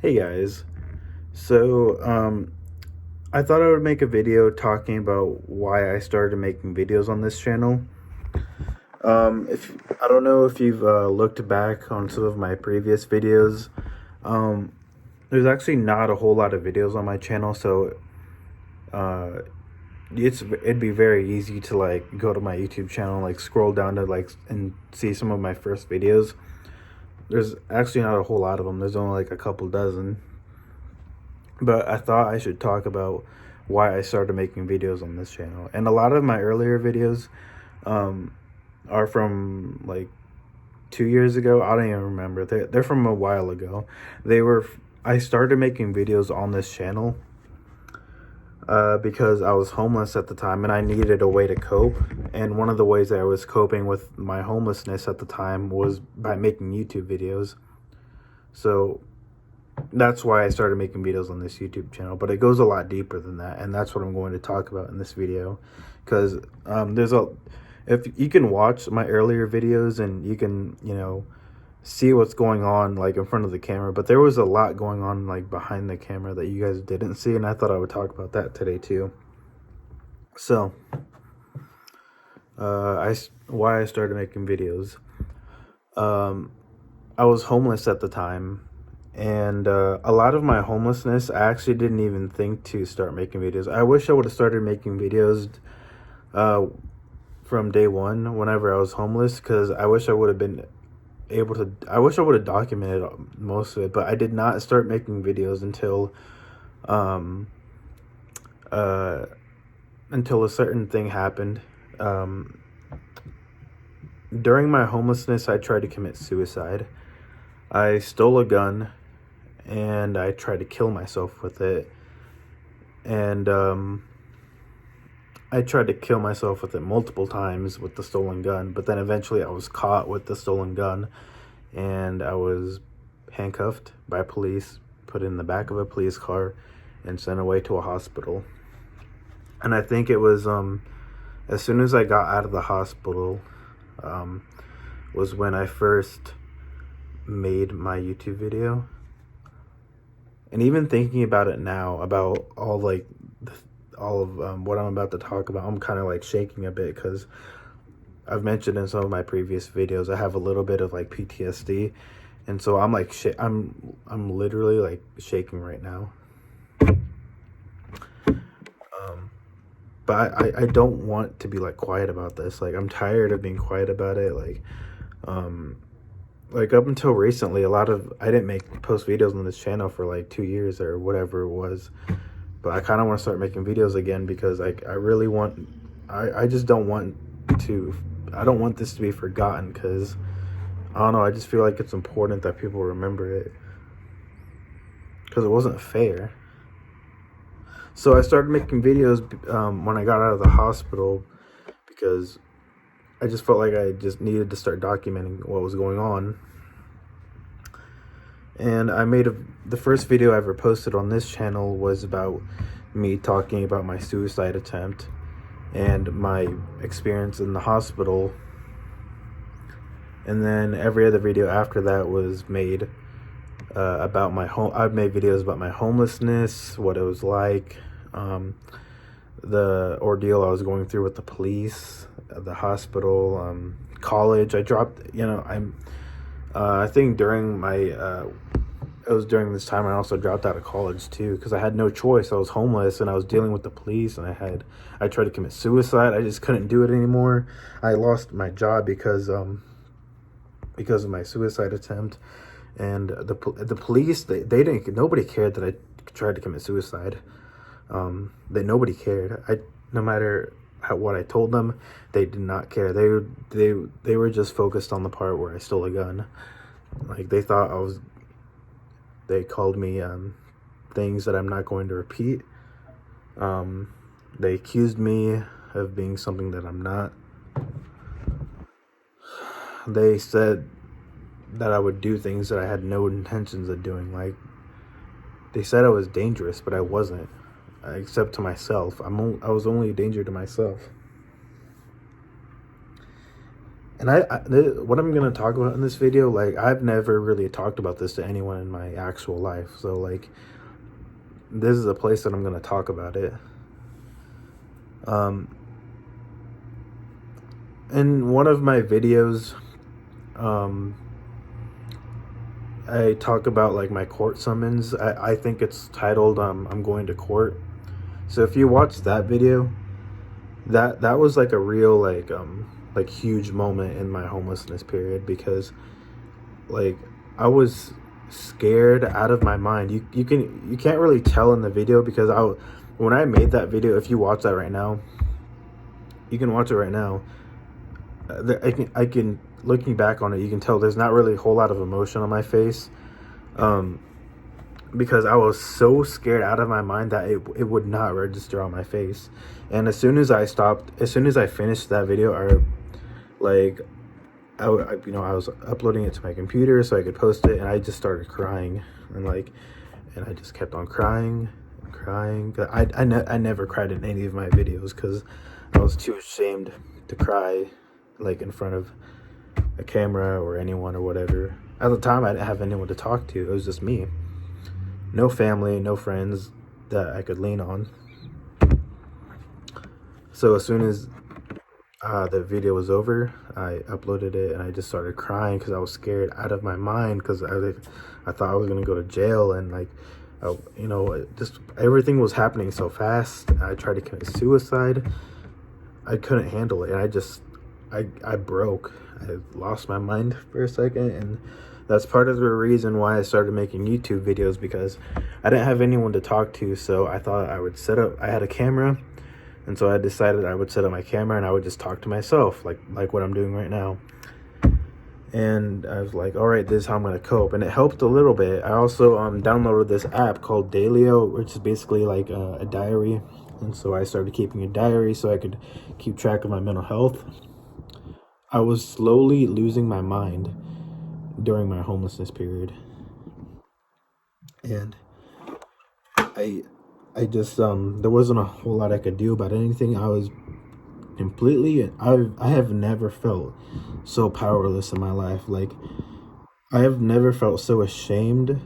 Hey guys, so I thought I would make a video talking about why I started making videos on this channel. If I don't know if you've looked back on some of my previous videos, um, there's actually not a whole lot of videos on my channel, so uh, it'd be very easy to like go to my YouTube channel, like scroll down to like and see some of my first videos. There's actually not a whole lot of them. There's only like a couple dozen. But I thought I should talk about why I started making videos on this channel. And a lot of my earlier videos um, are from like 2 years ago. I don't even remember. They're from a while ago. I started making videos on this channel because I was homeless at the time and I needed a way to cope. And one of the ways that I was coping with my homelessness at the time was by making YouTube videos. So that's why I started making videos on this YouTube channel, but it goes a lot deeper than that, and that's what I'm going to talk about in this video. Because if you can watch my earlier videos and you can see what's going on like in front of the camera, but there was a lot going on like behind the camera that you guys didn't see, and I thought I would talk about that today too. So why I started making videos. I was homeless at the time, and a lot of my homelessness, I actually didn't even think to start making videos. I wish I would have started making videos from day one whenever I was homeless, because I wish I would have been able to, I wish I would have documented most of it, but I did not start making videos um, until a certain thing happened. During my homelessness, I tried to commit suicide. I stole a gun and I tried to kill myself with it. And I tried to kill myself with it multiple times with the stolen gun, but then eventually I was caught with the stolen gun and I was handcuffed by police, put in the back of a police car, and sent away to a hospital. And I think it was as soon as I got out of the hospital was when I first made my YouTube video. And even thinking about it now, about all of what I'm about to talk about, I'm kind of like shaking a bit, because I've mentioned in some of my previous videos I have a little bit of like PTSD, and so I'm like I'm literally like shaking right now. But I don't want to be like quiet about this. Like, I'm tired of being quiet about it. Like up until recently, I didn't post videos on this channel for like 2 years or whatever it was. But I kind of want to start making videos again, because I really want, I just don't want to, I don't want this to be forgotten, because I don't know, I just feel like it's important that people remember it, because it wasn't fair. So I started making videos when I got out of the hospital, because I just felt like I just needed to start documenting what was going on. And the first video I ever posted on this channel was about me talking about my suicide attempt and my experience in the hospital. And then every other video after that was made about I've made videos about my homelessness, what it was like, the ordeal I was going through with the police, the hospital, college. I think it was during this time I also dropped out of college too, because I had no choice. I was homeless and I was dealing with the police, and I tried to commit suicide. I just couldn't do it anymore. I lost my job because of my suicide attempt. And the police, they didn't, nobody cared that I tried to commit suicide. Nobody cared. No matter what I told them, they did not care. They were just focused on the part where I stole a gun. Like, they called me things that I'm not going to repeat. They accused me of being something that I'm not. They said that I would do things that I had no intentions of doing. Like, they said I was dangerous, but I wasn't, except to myself. I was only a danger to myself. And what I'm going to talk about in this video, like, I've never really talked about this to anyone in my actual life. So, like, this is a place that I'm going to talk about it. In one of my videos, I talk about, like, my court summons. I think it's titled, I'm Going to Court. So if you watch that video, that was, like, a real, like huge moment in my homelessness period, because, like, I was scared out of my mind. You can't really tell in the video, because when I made that video, if you watch that right now, you can watch it right now. I can looking back on it, you can tell there's not really a whole lot of emotion on my face, because I was so scared out of my mind that it would not register on my face. And as soon as I finished that video, I was uploading it to my computer so I could post it, and I just started crying, and I just kept on crying and crying. I never cried in any of my videos because I was too ashamed to cry, like, in front of a camera or anyone or whatever. At the time, I didn't have anyone to talk to. It was just me. No family, no friends that I could lean on. So as soon as the video was over, I uploaded it, and I just started crying because I was scared out of my mind, because I thought I was going to go to jail, and, like, just everything was happening so fast. I tried to commit suicide. I couldn't handle it, and I broke. I lost my mind for a second, and that's part of the reason why I started making YouTube videos, because I didn't have anyone to talk to. So I thought I had a camera, and so I decided I would set up my camera and I would just talk to myself, like what I'm doing right now. And I was like, all right, this is how I'm going to cope. And it helped a little bit. I also downloaded this app called Dailyo, which is basically like a diary. And so I started keeping a diary so I could keep track of my mental health. I was slowly losing my mind during my homelessness period. And I just, there wasn't a whole lot I could do about anything. I was I have never felt so powerless in my life. Like, I have never felt so ashamed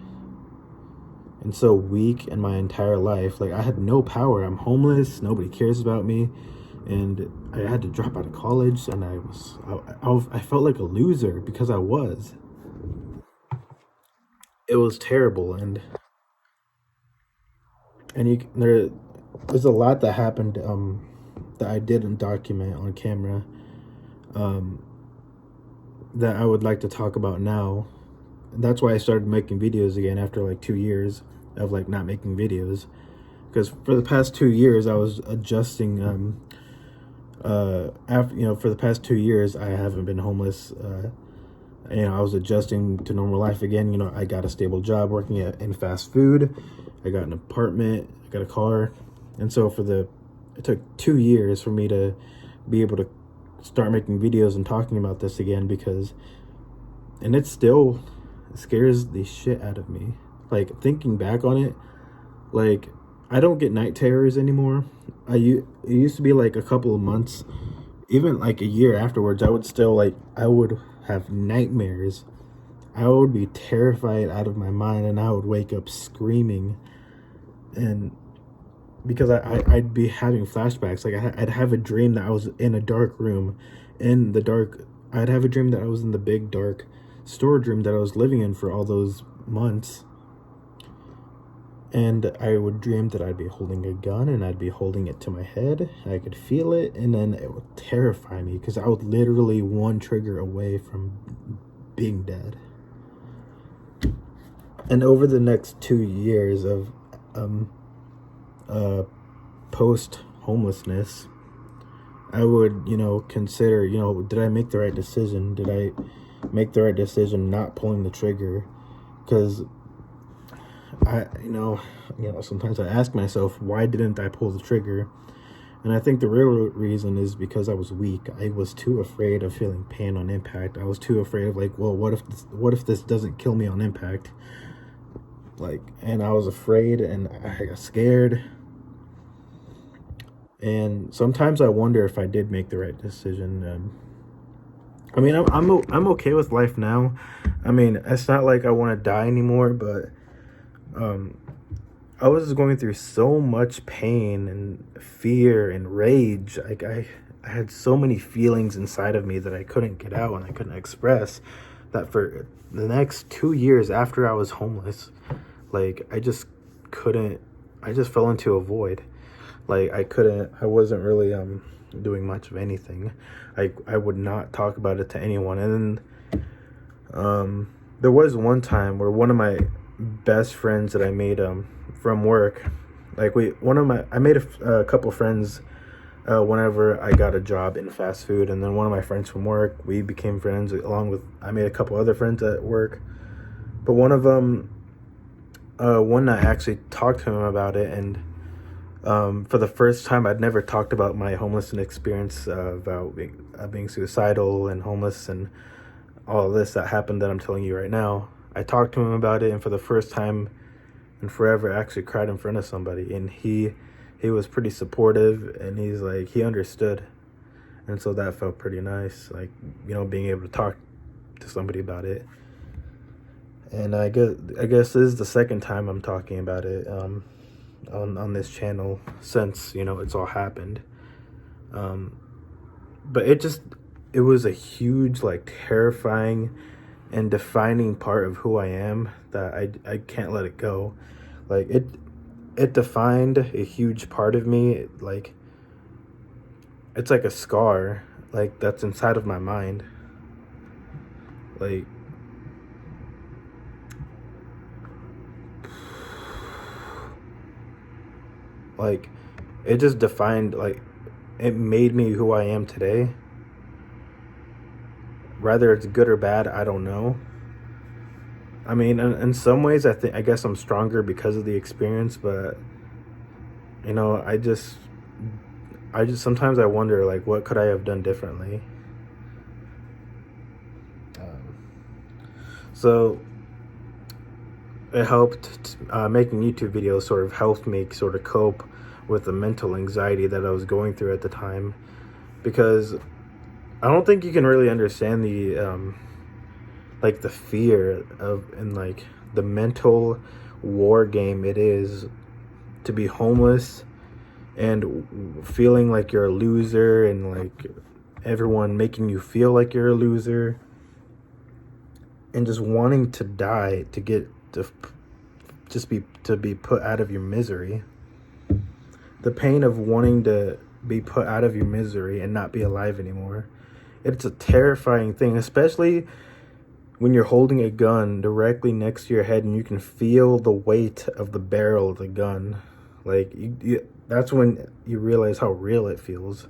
and so weak in my entire life. Like, I had no power. I'm homeless. Nobody cares about me. And I had to drop out of college, and I felt like a loser because I was. It was terrible, and there's a lot that happened that I didn't document on camera, that I would like to talk about now. And that's why I started making videos again after like 2 years of like not making videos, because for the past 2 years I was adjusting. For the past 2 years I haven't been homeless. I was adjusting to normal life again. I got a stable job working in fast food. I got an apartment. I got a car. And so it took 2 years for me to be able to start making videos and talking about this again, and it still scares the shit out of me. Like, thinking back on it, like, I don't get night terrors anymore. It used to be like a couple of months, even like a year afterwards, I would have nightmares. I would be terrified out of my mind, and I would wake up screaming, and because I'd be having flashbacks. Like, I'd have a dream that I was in a dark room, I'd have a dream that I was in the big dark storage room that I was living in for all those months. And I would dream that I'd be holding a gun, and I'd be holding it to my head. I could feel it, and then it would terrify me, because I was literally one trigger away from being dead. And over the next 2 years of post-homelessness, I would, consider, did I make the right decision? Did I make the right decision not pulling the trigger? Because sometimes I ask myself, why didn't I pull the trigger? And I think the real reason is because I was weak. I was too afraid of feeling pain on impact. I was too afraid of, like, well, what if this doesn't kill me on impact? Like, and I was afraid, and I got scared. And sometimes I wonder if I did make the right decision. I mean, I'm okay with life now. I mean, it's not like I want to die anymore, but um, I was going through so much pain and fear and rage. Like I had so many feelings inside of me that I couldn't get out and I couldn't express. That for the next 2 years after I was homeless, like I just couldn't. I just fell into a void. Like I couldn't. I wasn't really doing much of anything. I would not talk about it to anyone. And then there was one time where one of my best friends that I made from work, like I made a couple friends whenever I got a job in fast food, and then one of my friends from work, we became friends along with, I made a couple other friends at work, but one of them, one night I actually talked to him about it, and for the first time, I'd never talked about my homelessness experience, about being suicidal and homeless and all of this that happened that I'm telling you right now. I talked to him about it, and for the first time in forever, I actually cried in front of somebody, and he was pretty supportive, and he's like, he understood, and so that felt pretty nice, like, you know, being able to talk to somebody about it. And I guess this is the second time I'm talking about it on this channel since, you know, it's all happened. But it was a huge, like, terrifying and defining part of who I am that I can't let it go. Like it defined a huge part of me. Like it's like a scar, like that's inside of my mind. Like it just defined, like, it made me who I am today. Whether it's good or bad, I don't know. I mean, in some ways, I guess I'm stronger because of the experience, but you know, I just sometimes I wonder, like, what could I have done differently? So it helped, making YouTube videos sort of helped me sort of cope with the mental anxiety that I was going through at the time, because I don't think you can really understand the like the fear of, and like the mental war game it is to be homeless and feeling like you're a loser, and like everyone making you feel like you're a loser, and just wanting to die to get to be put out of your misery. The pain of wanting to be put out of your misery and not be alive anymore. It's a terrifying thing, especially when you're holding a gun directly next to your head and you can feel the weight of the barrel of the gun. Like, that's when you realize how real it feels.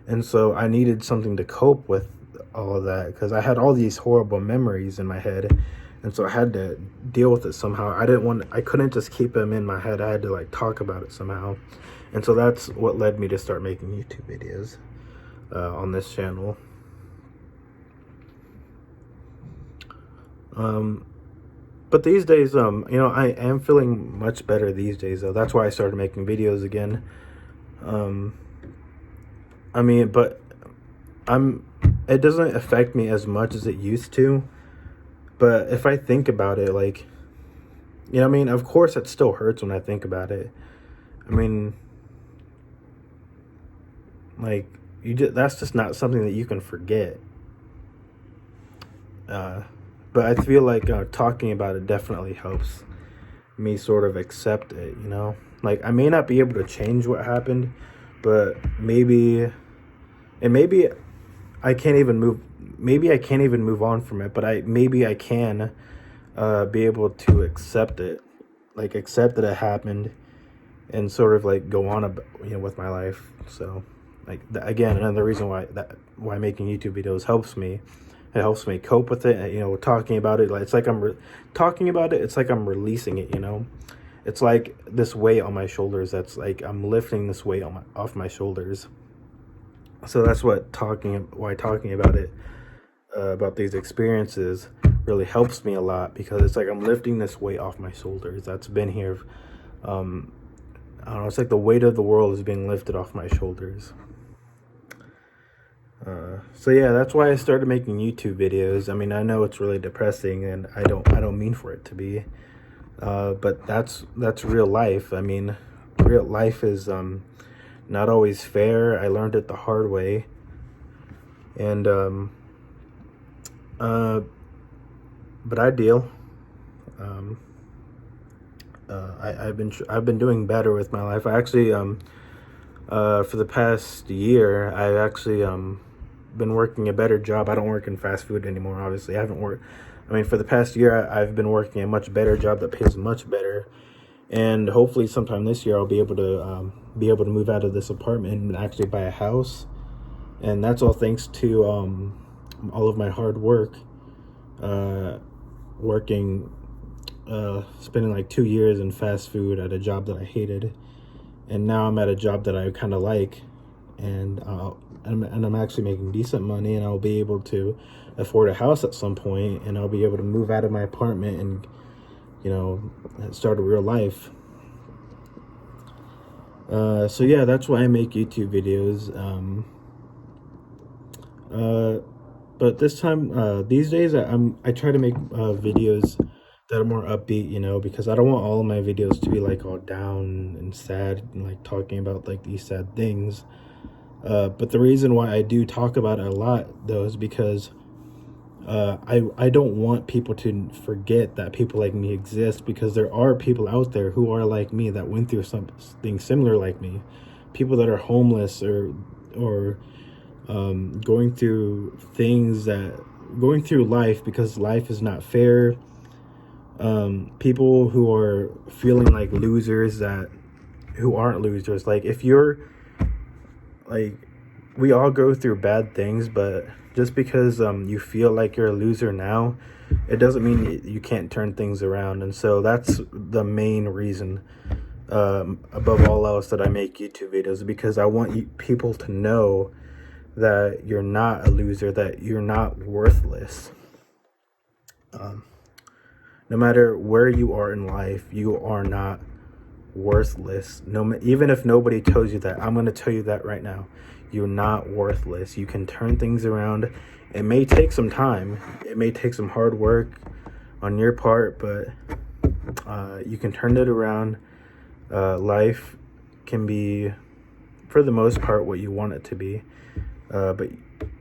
And so I needed something to cope with all of that, because I had all these horrible memories in my head. And so I had to deal with it somehow. I couldn't just keep them in my head. I had to, like, talk about it somehow. And so that's what led me to start making YouTube videos on this channel. But these days, you know, I am feeling much better these days, though. That's why I started making videos again. I mean, but it doesn't affect me as much as it used to. But if I think about it, like, you know what I mean? Of course, it still hurts when I think about it. I mean, like, that's just not something that you can forget. But I feel like talking about it definitely helps me sort of accept it, you know? Like, I may not be able to change what happened, but maybe I can't even move on from it, but maybe I can be able to accept it. Like, accept that it happened and sort of, like, go on with my life. So, like, again, another reason why making YouTube videos helps me. It helps me cope with it. You know, talking about it, like, it's like talking about it. It's like I'm releasing it. You know, it's like this weight on my shoulders. That's like I'm lifting this weight off my shoulders. So that's why talking about it, about these experiences, really helps me a lot, because it's like I'm lifting this weight off my shoulders that's been here. I don't know. It's like the weight of the world is being lifted off my shoulders. So yeah, that's why I started making YouTube videos. I mean, I know it's really depressing, and I don't mean for it to be. But that's real life. I mean, real life is not always fair. I learned it the hard way, and but I deal. Um, I've been doing better with my life. I actually for the past year, I've actually been working a better job. I don't work in fast food anymore. Obviously, I haven't worked. I mean, for the past year, I've been working a much better job that pays much better, and hopefully, sometime this year, I'll be able to move out of this apartment and actually buy a house. And that's all thanks to all of my hard work, working, spending like 2 years in fast food at a job that I hated, and now I'm at a job that I kind of like, and I'm actually making decent money, and I'll be able to afford a house at some point, and I'll be able to move out of my apartment and, you know, start a real life. So yeah, that's why I make YouTube videos. But this time, these days, I try to make videos that are more upbeat, you know, because I don't want all of my videos to be like all down and sad and like talking about like these sad things. But the reason why I do talk about it a lot though is because I don't want people to forget that people like me exist, because there are people out there who are like me that went through something similar like me, people that are homeless or going through going through life because life is not fair. People who are feeling like losers who aren't losers. Like, if you're like, we all go through bad things, but just because you feel like you're a loser now, it doesn't mean you can't turn things around. And so that's the main reason, above all else, that I make YouTube videos, because I want people to know that you're not a loser, that you're not worthless. No matter where you are in life, you are not worthless. Even if nobody tells you that, I'm going to tell you that right now. You're not worthless. You can turn things around. It may take some time. It may take some hard work on your part, but you can turn it around. Life can be, for the most part, what you want it to be. But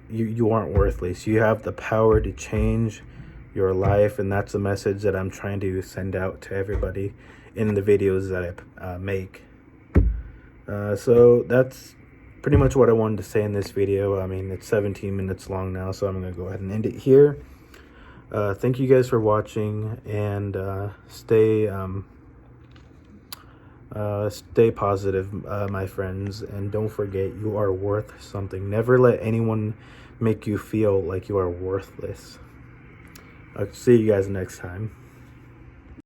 you aren't worthless. You have the power to change your life, and that's the message that I'm trying to send out to everybody in the videos that I make. So that's pretty much what I wanted to say in this video. I mean, it's 17 minutes long now, so I'm going to go ahead and end it here. Thank you guys for watching, and stay positive, my friends, and don't forget, you are worth something. Never let anyone make you feel like you are worthless. I'll see you guys next time.